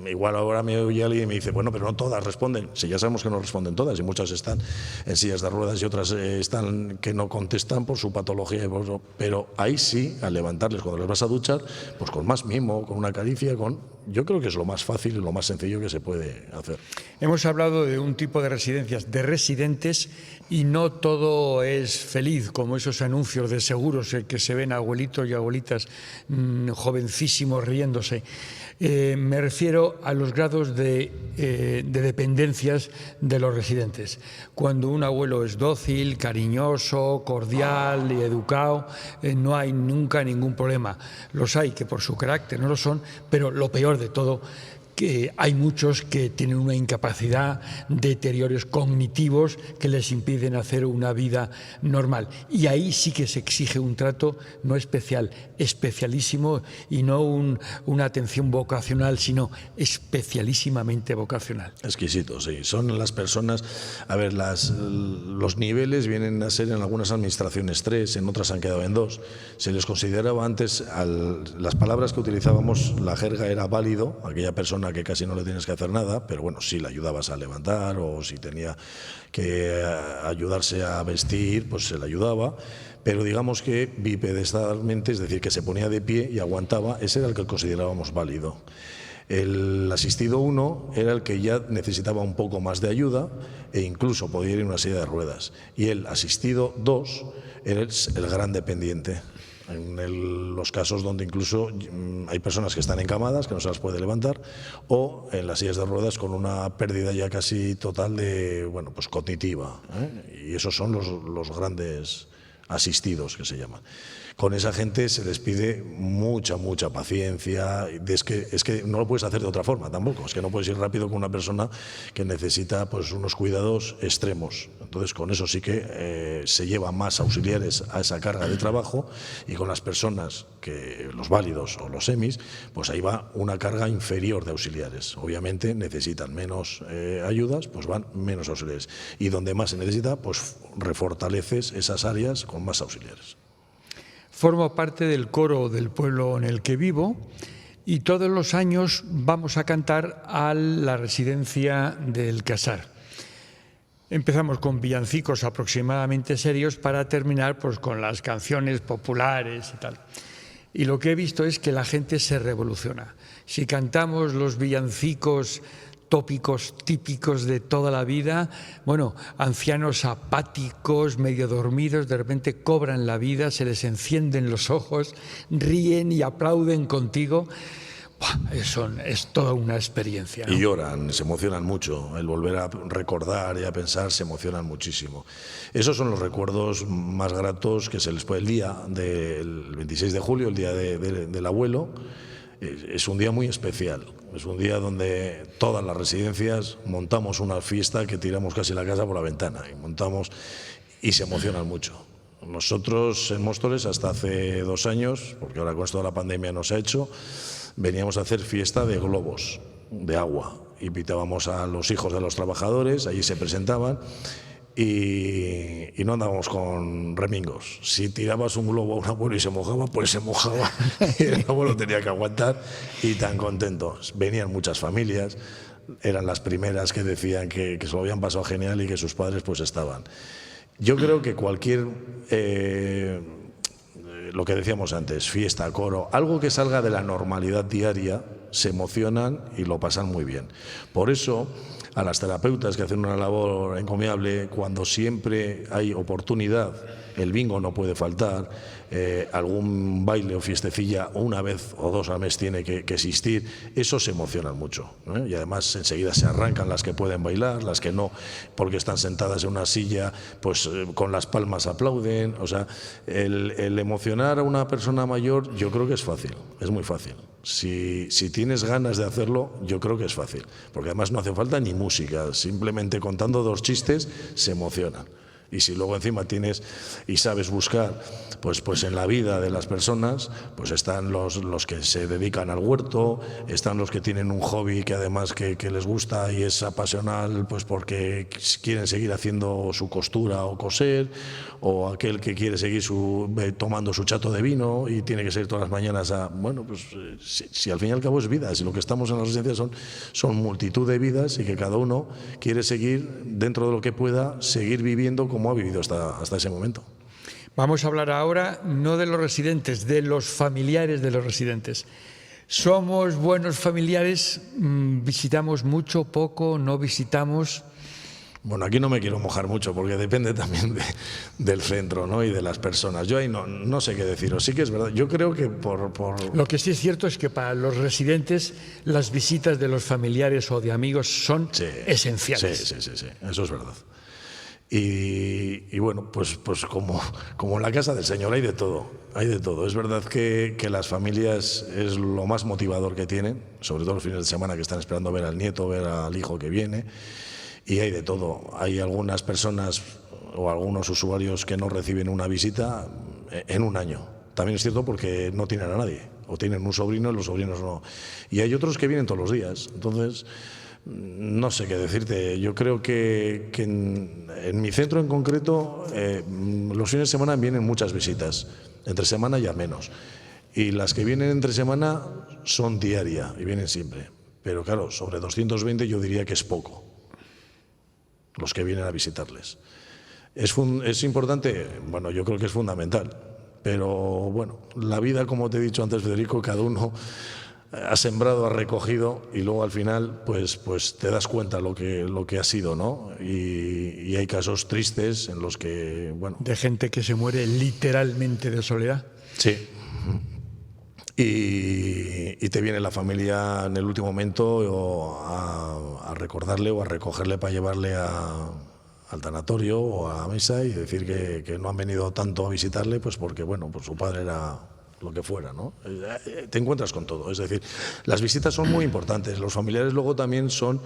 igual ahora me oye alguien y me dice, bueno, pero no todas responden. Si ya sabemos que no responden todas, y muchas están en sillas de ruedas y otras están que no contestan por su patología, pero ahí sí, al levantarles cuando les vas a duchar, pues con más mimo, con una caricia, yo creo que es lo más fácil y lo más sencillo que se puede hacer. Hemos hablado de un tipo de residencias, de residentes, y no todo es feliz, como esos anuncios de seguros que se ven abuelitos y abuelitas jovencísimos riéndose. Me refiero a los grados de dependencias de los residentes. Cuando un abuelo es dócil, cariñoso, cordial y educado, no hay nunca ningún problema. Los hay que por su carácter no lo son, pero lo peor de todo, que hay muchos que tienen una incapacidad, deterioros cognitivos que les impiden hacer una vida normal. Y ahí sí que se exige un trato no especial, especialísimo, y no una atención vocacional, sino especialísimamente vocacional. Exquisito, sí. Son las personas, a ver, los niveles vienen a ser en algunas administraciones 3, en otras han quedado en 2. Se les consideraba antes, las palabras que utilizábamos, la jerga era válido, aquella persona que casi no le tienes que hacer nada, pero bueno, si le ayudabas a levantar o si tenía que ayudarse a vestir, pues se le ayudaba. Pero digamos que bipedestalmente, es decir, que se ponía de pie y aguantaba, ese era el que considerábamos válido. El asistido 1 era el que ya necesitaba un poco más de ayuda e incluso podía ir en una silla de ruedas. Y el asistido 2 era el gran dependiente. En los casos donde incluso hay personas que están encamadas, que no se las puede levantar, o en las sillas de ruedas con una pérdida ya casi total de, bueno, pues cognitiva, ¿eh? Y esos son los grandes asistidos, que se llaman. Con esa gente se les pide mucha paciencia. Es que no lo puedes hacer de otra forma tampoco. Es que no puedes ir rápido con una persona que necesita pues unos cuidados extremos. Entonces con eso sí que se lleva más auxiliares a esa carga de trabajo, y con las personas, que los válidos o los semis, pues ahí va una carga inferior de auxiliares. Obviamente necesitan menos ayudas, pues van menos auxiliares. Y donde más se necesita, pues refortaleces esas áreas con más auxiliares. Formo parte del coro del pueblo en el que vivo y todos los años vamos a cantar a la residencia del Casar. Empezamos con villancicos aproximadamente serios para terminar pues, con las canciones populares y tal. Y lo que he visto es que la gente se revoluciona. Si cantamos los villancicos tópicos típicos de toda la vida, bueno, ancianos apáticos, medio dormidos, de repente cobran la vida, se les encienden los ojos, ríen y aplauden contigo. Es toda una experiencia, ¿no? Y lloran, se emocionan mucho. El volver a recordar y a pensar, se emocionan muchísimo. Esos son los recuerdos más gratos que se les puede. El día del 26 de julio, el día del abuelo, es un día muy especial. Es un día donde todas las residencias montamos una fiesta que tiramos casi la casa por la ventana. Y se emocionan mucho. Nosotros en Móstoles, hasta hace 2 años, porque ahora con esto de la pandemia no se ha hecho, veníamos a hacer fiesta de globos, de agua. Invitábamos a los hijos de los trabajadores, allí se presentaban. Y no andábamos con remingos. Si tirabas un globo a un abuelo y se mojaba, pues se mojaba. Y el abuelo tenía que aguantar, y tan contentos. Venían muchas familias, eran las primeras que decían que se lo habían pasado genial y que sus padres pues estaban. Yo creo que cualquier, lo que decíamos antes, fiesta, coro, algo que salga de la normalidad diaria, se emocionan y lo pasan muy bien. Por eso, a las terapeutas que hacen una labor encomiable, cuando siempre hay oportunidad, el bingo no puede faltar, algún baile o fiestecilla una vez o 2 al mes tiene que existir, eso se emocionan mucho, ¿eh? Y además enseguida se arrancan las que pueden bailar, las que no, porque están sentadas en una silla, pues con las palmas aplauden. O sea, el emocionar a una persona mayor, yo creo que es fácil, es muy fácil. Si tienes ganas de hacerlo, yo creo que es fácil, porque además no hace falta ni música, simplemente contando 2 chistes se emocionan. Y si luego encima tienes y sabes buscar, pues en la vida de las personas, pues están los que se dedican al huerto, están los que tienen un hobby que además que les gusta y es apasional, pues porque quieren seguir haciendo su costura o coser, o aquel que quiere seguir tomando su chato de vino y tiene que salir todas las mañanas a... Bueno, pues si al fin y al cabo es vida, si lo que estamos en las residencias son multitud de vidas, y que cada uno quiere seguir, dentro de lo que pueda, seguir viviendo como ha vivido hasta ese momento. Vamos a hablar ahora no de los residentes, de los familiares de los residentes. ¿Somos buenos familiares? ¿Visitamos mucho, poco, no visitamos? Bueno, aquí no me quiero mojar mucho porque depende también del centro, ¿no? Y de las personas. Yo ahí no sé qué deciros. Sí que es verdad. Yo creo que por... Lo que sí es cierto es que para los residentes las visitas de los familiares o de amigos son esenciales. Sí, eso es verdad. Y bueno, pues como en la casa del Señor hay de todo, hay de todo. Es verdad que las familias es lo más motivador que tienen, sobre todo los fines de semana que están esperando ver al nieto, ver al hijo que viene, y hay de todo. Hay algunas personas o algunos usuarios que no reciben una visita en un año. También es cierto porque no tienen a nadie, o tienen un sobrino y los sobrinos no. Y hay otros que vienen todos los días. Entonces, no sé qué decirte. Yo creo que en mi centro en concreto, los fines de semana vienen muchas visitas. Entre semana ya menos. Y las que vienen entre semana son diaria y vienen siempre. Pero claro, sobre 220 yo diría que es poco los que vienen a visitarles. ¿Es importante? Bueno, yo creo que es fundamental. Pero bueno, la vida, como te he dicho antes, Federico, cada uno ha sembrado, ha recogido y luego al final pues te das cuenta lo que ha sido, ¿no? Y hay casos tristes en los que, bueno... De gente que se muere literalmente de soledad. Sí. Y te viene la familia en el último momento a recordarle o a recogerle para llevarle al tanatorio o a misa y decir que no han venido tanto a visitarle pues porque, bueno, pues su padre era... lo que fuera, ¿no? Te encuentras con todo. Es decir, las visitas son muy importantes. Los familiares luego también son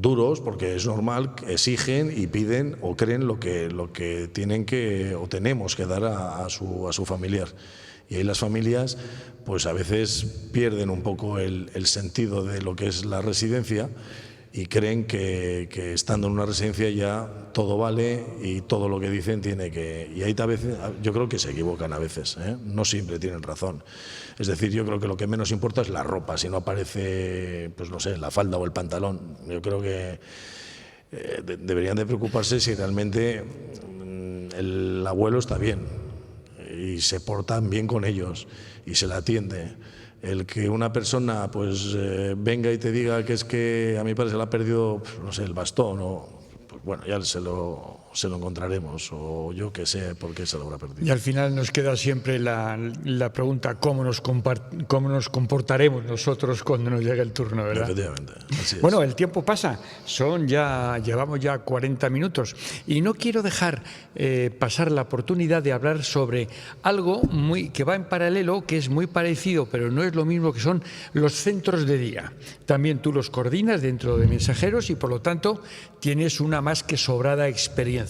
duros porque es normal, exigen y piden o creen lo que tienen que o tenemos que dar a su familiar. Y ahí las familias pues a veces pierden un poco el sentido de lo que es la residencia y creen que estando en una residencia ya todo vale y todo lo que dicen tiene que... Y ahí a veces, yo creo que se equivocan a veces, ¿eh? No siempre tienen razón. Es decir, yo creo que lo que menos importa es la ropa, si no aparece, pues no sé, la falda o el pantalón. Yo creo que deberían de preocuparse si realmente el abuelo está bien y se portan bien con ellos y se la atiende. El que una persona pues venga y te diga que es que a mi padre se le ha perdido, no sé, el bastón, o pues bueno, ya se lo encontraremos, o yo que sé por qué se lo habrá perdido. Y al final nos queda siempre la pregunta, ¿cómo nos comportaremos nosotros cuando nos llegue el turno, ¿verdad? Efectivamente, así es. Bueno, el tiempo pasa, llevamos ya 40 minutos y no quiero dejar pasar la oportunidad de hablar sobre algo que va en paralelo, que es muy parecido, pero no es lo mismo, que son los centros de día. También tú los coordinas dentro de Mensajeros y por lo tanto tienes una más que sobrada experiencia.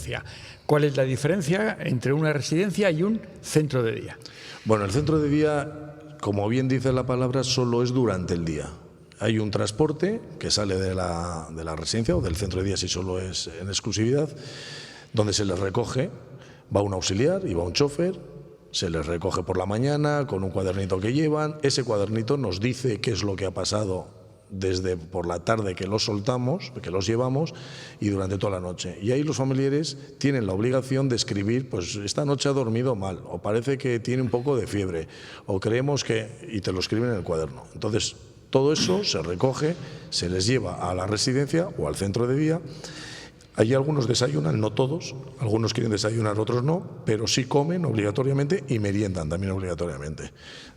¿Cuál es la diferencia entre una residencia y un centro de día? Bueno, el centro de día, como bien dice la palabra, solo es durante el día. Hay un transporte que sale de la residencia o del centro de día si solo es en exclusividad, donde se les recoge, va un auxiliar y va un chofer, se les recoge por la mañana con un cuadernito que llevan. Ese cuadernito nos dice qué es lo que ha pasado desde por la tarde que los soltamos, que los llevamos, y durante toda la noche. Y ahí los familiares tienen la obligación de escribir, pues esta noche ha dormido mal, o parece que tiene un poco de fiebre, o creemos que... y te lo escriben en el cuaderno. Entonces, todo eso se recoge, se les lleva a la residencia o al centro de día. Allí algunos desayunan, no todos, algunos quieren desayunar, otros no, pero sí comen obligatoriamente y meriendan también obligatoriamente.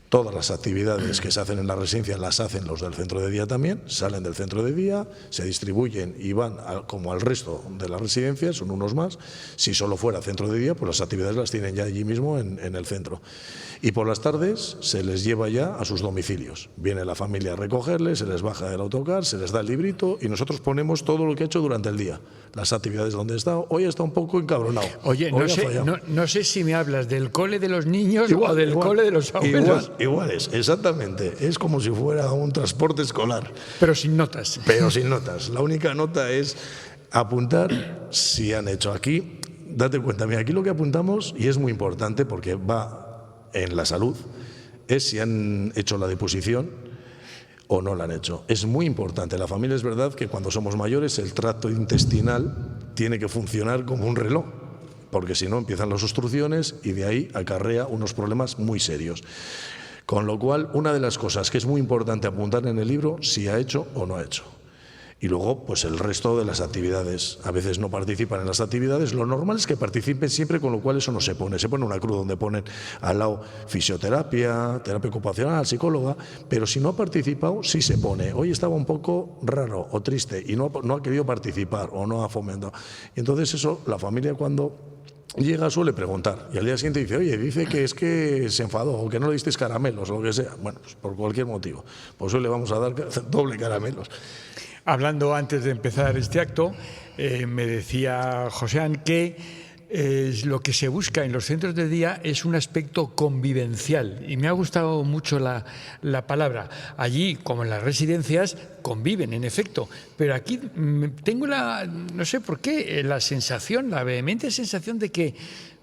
Todas las actividades que se hacen en la residencia las hacen los del centro de día también, salen del centro de día, se distribuyen y van como al resto de la residencia, son unos más. Si solo fuera centro de día, pues las actividades las tienen ya allí mismo en el centro. Y por las tardes se les lleva ya a sus domicilios. Viene la familia a recogerles, se les baja del autocar, se les da el librito y nosotros ponemos todo lo que ha hecho durante el día. Las actividades donde está. Hoy está un poco encabronado. Oye, no sé si me hablas del cole de los niños o del cole de los abuelos. Igual es, exactamente. Es como si fuera un transporte escolar. Pero sin notas. Pero sin notas. La única nota es apuntar si han hecho aquí. Date cuenta, mira, aquí lo que apuntamos, y es muy importante porque va en la salud, es si han hecho la deposición o no la han hecho. Es muy importante. La familia, es verdad que cuando somos mayores el tracto intestinal tiene que funcionar como un reloj, porque si no empiezan las obstrucciones y de ahí acarrea unos problemas muy serios. Con lo cual, una de las cosas que es muy importante apuntar en el libro, si ha hecho o no ha hecho. Y luego, pues el resto de las actividades. A veces no participan en las actividades. Lo normal es que participen siempre, con lo cual eso no se pone. Se pone una cruz donde ponen al lado fisioterapia, terapia ocupacional, psicóloga, pero si no ha participado, sí se pone. Hoy estaba un poco raro o triste y no ha querido participar o no ha fomentado. Y entonces eso, la familia cuando llega suele preguntar y al día siguiente dice, oye, dice que es que se enfadó o que no le disteis caramelos o lo que sea. Bueno, pues por cualquier motivo. Pues hoy le vamos a dar doble caramelos. Hablando antes de empezar este acto, me decía Joséan que lo que se busca en los centros de día es un aspecto convivencial y me ha gustado mucho la palabra. Allí, como en las residencias, conviven, en efecto, pero aquí tengo no sé por qué, la sensación, la vehemente sensación de que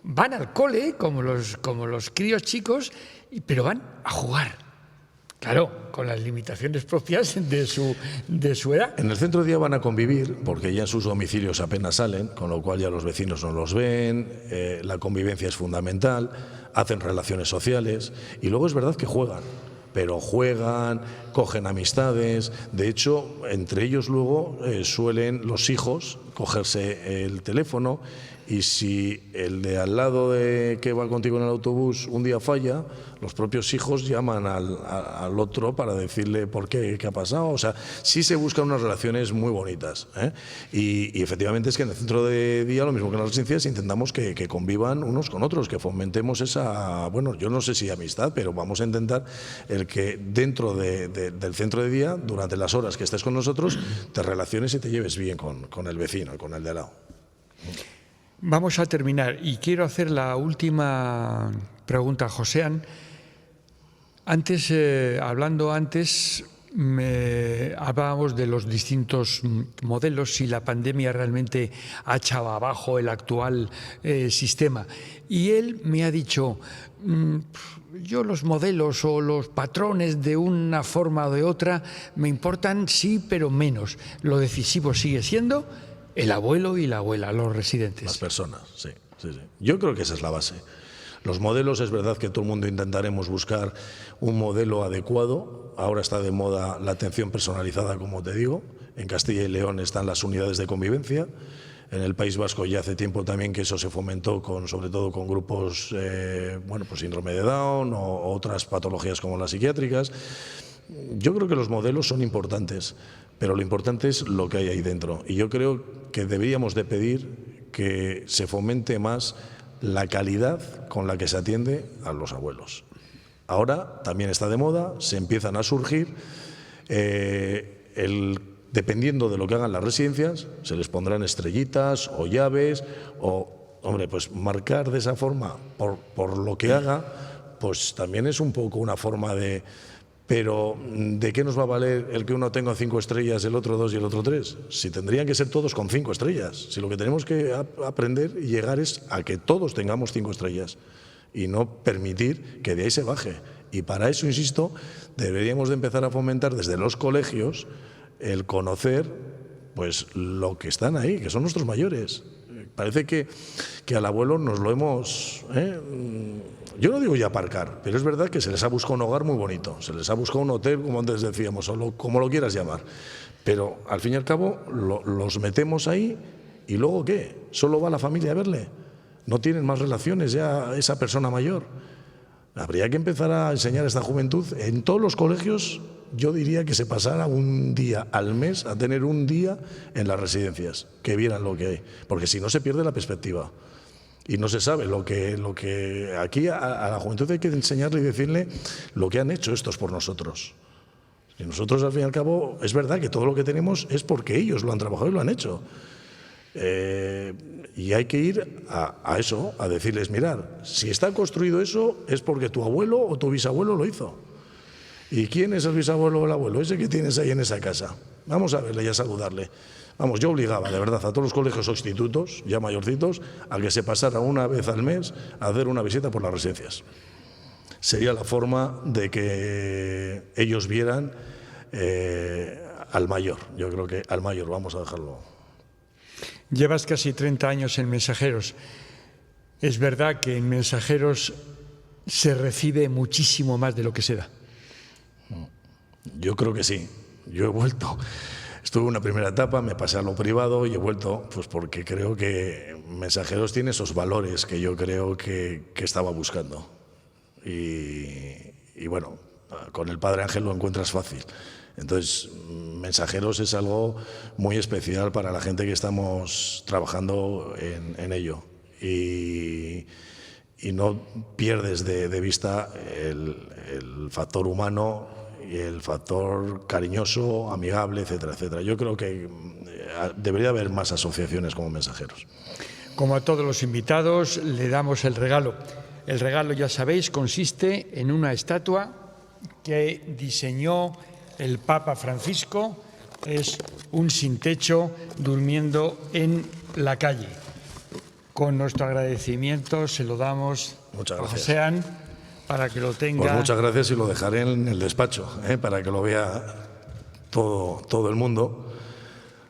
van al cole, como los críos chicos, pero van a jugar. Claro, con las limitaciones propias de su edad. En el centro de día van a convivir, porque ya en sus domicilios apenas salen, con lo cual ya los vecinos no los ven, la convivencia es fundamental, hacen relaciones sociales y luego es verdad que juegan, pero juegan, cogen amistades. De hecho, entre ellos luego suelen los hijos cogerse el teléfono y si el de al lado que va contigo en el autobús un día falla, los propios hijos llaman al otro para decirle por qué ha pasado. O sea, sí se buscan unas relaciones muy bonitas, ¿eh? Y efectivamente es que en el centro de día, lo mismo que en las residencias, intentamos que convivan unos con otros, que fomentemos esa, bueno, yo no sé si amistad, pero vamos a intentar el que dentro del centro de día, durante las horas que estés con nosotros, te relaciones y te lleves bien con el vecino, con el de al lado. Vamos a terminar y quiero hacer la última pregunta a Joséan. Hablando antes, hablábamos de los distintos modelos, si la pandemia realmente ha echado abajo el actual sistema. Y él me ha dicho, yo los modelos o los patrones de una forma o de otra me importan, sí, pero menos. Lo decisivo sigue siendo el abuelo y la abuela, los residentes. Las personas, sí. Yo creo que esa es la base. Los modelos, es verdad que todo el mundo intentaremos buscar un modelo adecuado. Ahora está de moda la atención personalizada, como te digo. En Castilla y León están las unidades de convivencia. En el País Vasco ya hace tiempo también que eso se fomentó, sobre todo con grupos, pues síndrome de Down o otras patologías como las psiquiátricas. Yo creo que los modelos son importantes, pero lo importante es lo que hay ahí dentro. Y yo creo que deberíamos de pedir que se fomente más la calidad con la que se atiende a los abuelos. Ahora también está de moda, se empiezan a surgir, dependiendo de lo que hagan las residencias, se les pondrán estrellitas o llaves o, hombre, pues marcar de esa forma por lo que haga, pues también es un poco una forma de... Pero ¿de qué nos va a valer el que uno tenga 5 estrellas, el otro 2 y el otro 3? Si tendrían que ser todos con 5 estrellas. Si lo que tenemos que aprender y llegar es a que todos tengamos 5 estrellas y no permitir que de ahí se baje. Y para eso, insisto, deberíamos de empezar a fomentar desde los colegios el conocer pues lo que están ahí, que son nuestros mayores. Parece que al abuelo nos lo hemos... Yo no digo ya aparcar, pero es verdad que se les ha buscado un hogar muy bonito, se les ha buscado un hotel, como antes decíamos, o como lo quieras llamar. Pero al fin y al cabo los metemos ahí y luego ¿qué? ¿Solo va la familia a verle? ¿No tienen más relaciones ya esa persona mayor? Habría que empezar a enseñar a esta juventud en todos los colegios. Yo diría que se pasara un día al mes a tener un día en las residencias, que vieran lo que hay, porque si no se pierde la perspectiva y no se sabe lo que aquí a la juventud hay que enseñarle y decirle lo que han hecho estos por nosotros. Y nosotros al fin y al cabo es verdad que todo lo que tenemos es porque ellos lo han trabajado y lo han hecho. Y hay que ir a eso, a decirles, mirar, si está construido eso es porque tu abuelo o tu bisabuelo lo hizo. ¿Y quién es el bisabuelo o el abuelo? Ese que tienes ahí en esa casa. Vamos a verle y a saludarle. Vamos, yo obligaba, de verdad, a todos los colegios o institutos, ya mayorcitos, a que se pasara una vez al mes a hacer una visita por las residencias. Sería la forma de que ellos vieran al mayor. Yo creo que al mayor, vamos a dejarlo. Llevas casi 30 años en Mensajeros. Es verdad que en Mensajeros se recibe muchísimo más de lo que se da. Yo creo que sí. Yo he vuelto. Estuve en una primera etapa, me pasé a lo privado y he vuelto pues porque creo que Mensajeros tiene esos valores que yo creo que estaba buscando. Y bueno, con el Padre Ángel lo encuentras fácil. Entonces, Mensajeros es algo muy especial para la gente que estamos trabajando en ello. Y no pierdes de vista el factor humano y el factor cariñoso, amigable, etcétera, etcétera. Yo creo que debería haber más asociaciones como Mensajeros. Como a todos los invitados, le damos el regalo. El regalo, ya sabéis, consiste en una estatua que diseñó el Papa Francisco. Es un sin techo durmiendo en la calle. Con nuestro agradecimiento se lo damos a Josean para que lo tenga. Pues muchas gracias y lo dejaré en el despacho, para que lo vea todo el mundo,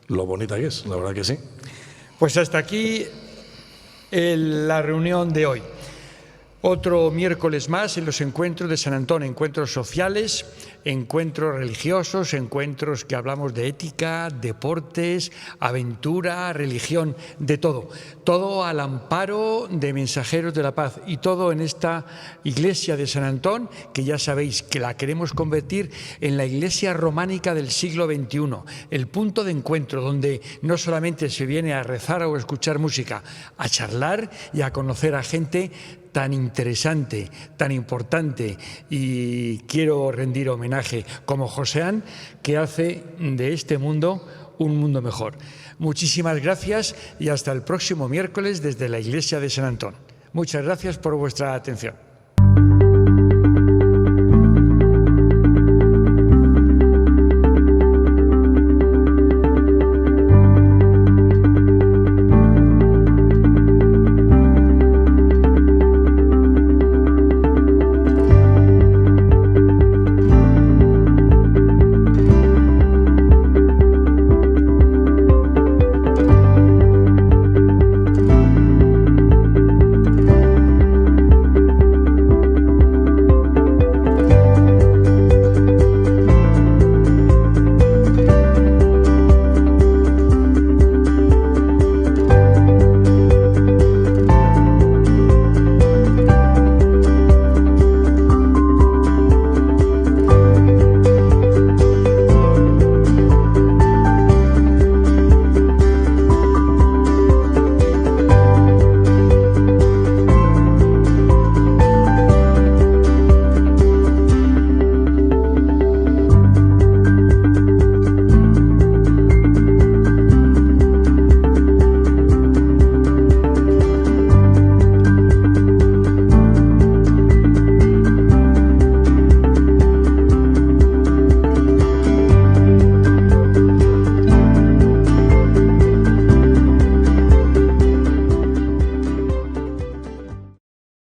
lo bonita que es, la verdad que sí. Pues hasta aquí la reunión de hoy. Otro miércoles más en los encuentros de San Antón, encuentros sociales, encuentros religiosos, encuentros que hablamos de ética, deportes, aventura, religión, de todo. Todo al amparo de Mensajeros de la Paz y todo en esta iglesia de San Antón, que ya sabéis que la queremos convertir en la iglesia románica del siglo XXI, el punto de encuentro donde no solamente se viene a rezar o a escuchar música, a charlar y a conocer a gente tan interesante, tan importante, y quiero rendir homenaje como Josean, que hace de este mundo un mundo mejor. Muchísimas gracias y hasta el próximo miércoles desde la Iglesia de San Antón. Muchas gracias por vuestra atención.